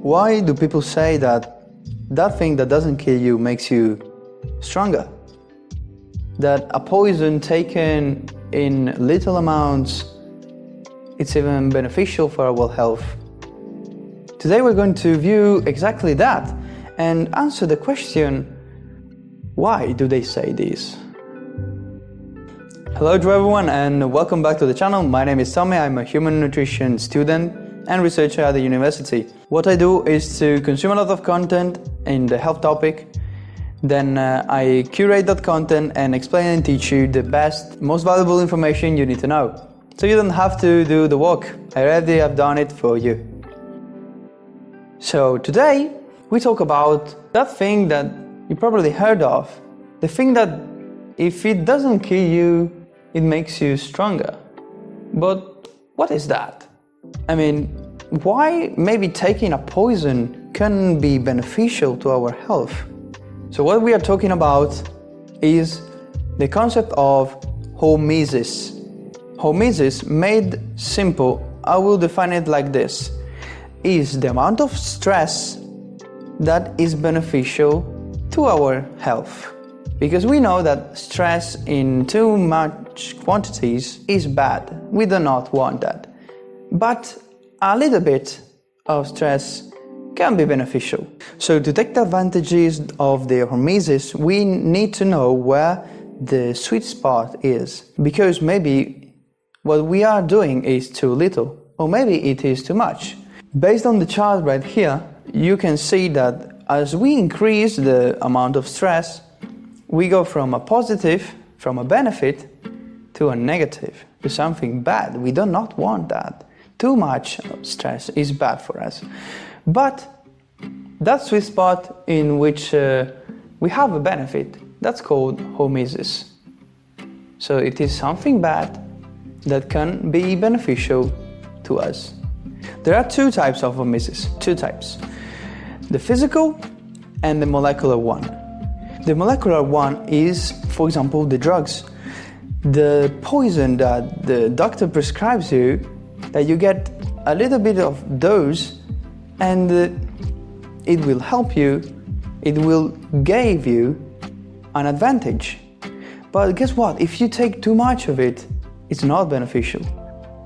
Why do people say that thing that doesn't kill you makes you stronger? That a poison taken in little amounts, it's even beneficial for our health? Today we're going to view exactly that and answer the question, why do they say this? Hello to everyone and welcome back to the channel. My name is Tommy. I'm a human nutrition student and researcher at the university. What I do is to consume a lot of content in the health topic. Then I curate that content and explain and teach you the best, most valuable information you need to know. So you don't have to do the work. I already have done it for you. So today we talk about that thing that you probably heard of. The thing that if it doesn't kill you, it makes you stronger. But what is that? I mean, why maybe taking a poison can be beneficial to our health? So what we are talking about is the concept of hormesis. Hormesis, made simple, I will define it like this, is the amount of stress that is beneficial to our health. Because we know that stress in too much quantities is bad. We do not want that. But a little bit of stress can be beneficial. So to take the advantages of the hormesis, we need to know where the sweet spot is. Because maybe what we are doing is too little, or maybe it is too much. Based on the chart right here, you can see that as we increase the amount of stress, we go from a positive, from a benefit, to a negative, to something bad. We do not want that. Too much stress is bad for us. But that sweet spot in which we have a benefit, that's called hormesis. So it is something bad that can be beneficial to us. There are two types of hormesis, two types. The physical and the molecular one. The molecular one is, for example, the drugs. The poison that the doctor prescribes you, that you get a little bit of dose and it will help you, it will give you an advantage. But guess what? If you take too much of it, it's not beneficial.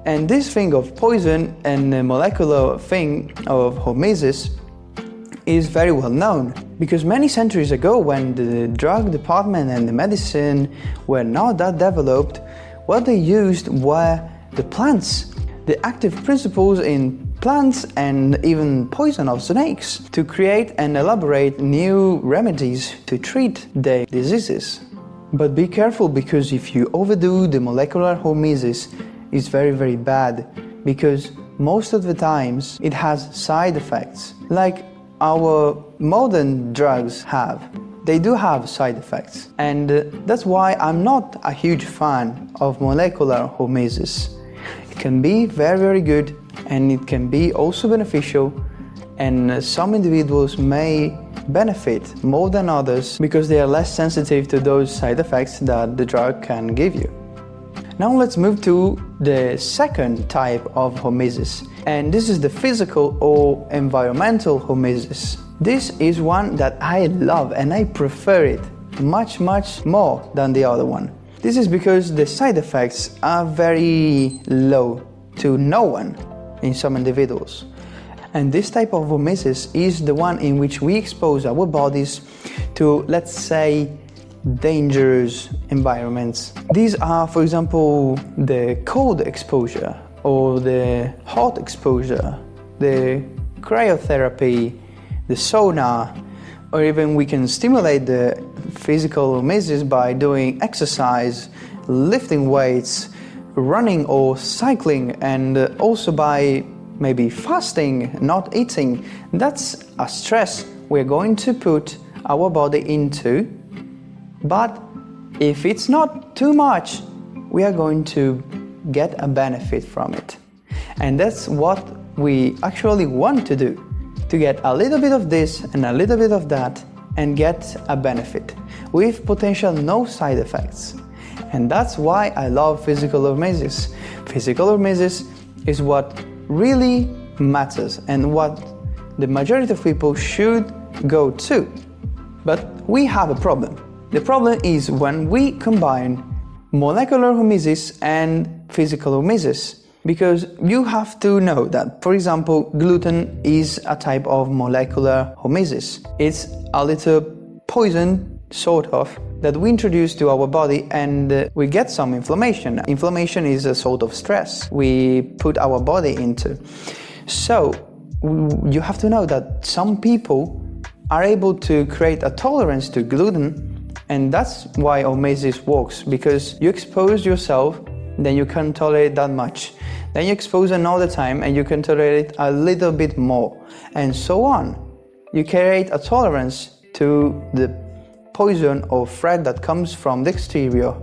And this thing of poison and the molecular thing of hormesis is very well known, because many centuries ago, when the drug department and the medicine were not that developed, what they used were the plants, the active principles in plants and even poison of snakes, to create and elaborate new remedies to treat the diseases. But be careful, because if you overdo the molecular hormesis, it's very, very bad, because most of the times it has side effects, like our modern drugs have. They do have side effects, and that's why I'm not a huge fan of molecular hormesis. It can be very, very good, and it can be also beneficial, and some individuals may benefit more than others because they are less sensitive to those side effects that the drug can give you. Now let's move to the second type of hormesis, and this is the physical or environmental hormesis. This is one that I love and I prefer it much more than the other one. This is because the side effects are very low to no one in some individuals. And this type of hormesis is the one in which we expose our bodies to, let's say, dangerous environments. These are, for example, the cold exposure or the hot exposure, the cryotherapy, the sauna, or even we can stimulate the physical hormesis by doing exercise, lifting weights, running or cycling, and also by maybe fasting, not eating. That's a stress we're going to put our body into. But if it's not too much, we are going to get a benefit from it. And that's what we actually want to do, to get a little bit of this and a little bit of that and get a benefit with potential no side effects. And that's why I love physical hormesis. Physical hormesis is what really matters and what the majority of people should go to. But we have a problem. The problem is when we combine molecular hormesis and physical hormesis. Because you have to know that, for example, gluten is a type of molecular hormesis. It's a little poison, sort of, that we introduce to our body, and we get some inflammation. Inflammation is a sort of stress we put our body into. So you have to know that some people are able to create a tolerance to gluten, and that's why hormesis works, because you expose yourself, then you can tolerate that much. Then you expose another time and you can tolerate it a little bit more, and so on. You create a tolerance to the poison or threat that comes from the exterior.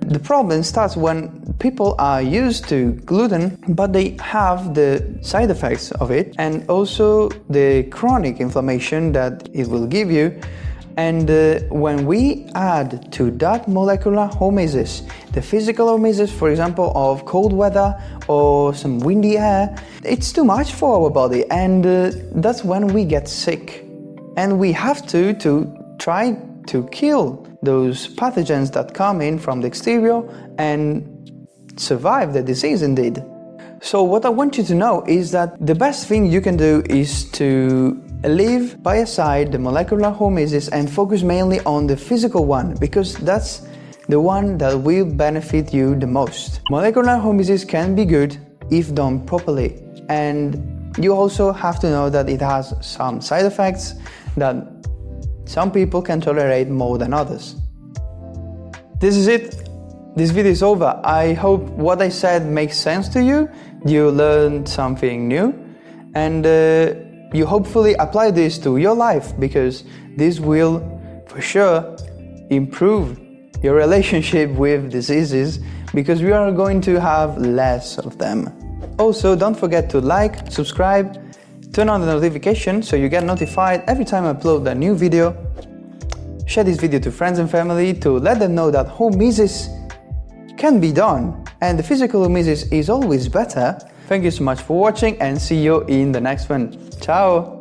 The problem starts when people are used to gluten, but they have the side effects of it, and also the chronic inflammation that it will give you. And when we add to that molecular hormesis, the physical hormesis, for example, of cold weather or some windy air, it's too much for our body, and that's when we get sick. And we have to try to kill those pathogens that come in from the exterior and survive the disease indeed. So what I want you to know is that the best thing you can do is to leave by aside the molecular hormesis and focus mainly on the physical one, because that's the one that will benefit you the most. Molecular hormesis can be good if done properly, and you also have to know that it has some side effects that some people can tolerate more than others. This is it. This video is over. I hope what I said makes sense to you. You learned something new, and you hopefully apply this to your life, because this will for sure improve your relationship with diseases, because we are going to have less of them. Also, don't forget to like, subscribe, turn on the notification so you get notified every time I upload a new video. Share this video to friends and family to let them know that hormesis can be done, and the physical hormesis is always better. Thank you so much for watching, and see you in the next one. Ciao!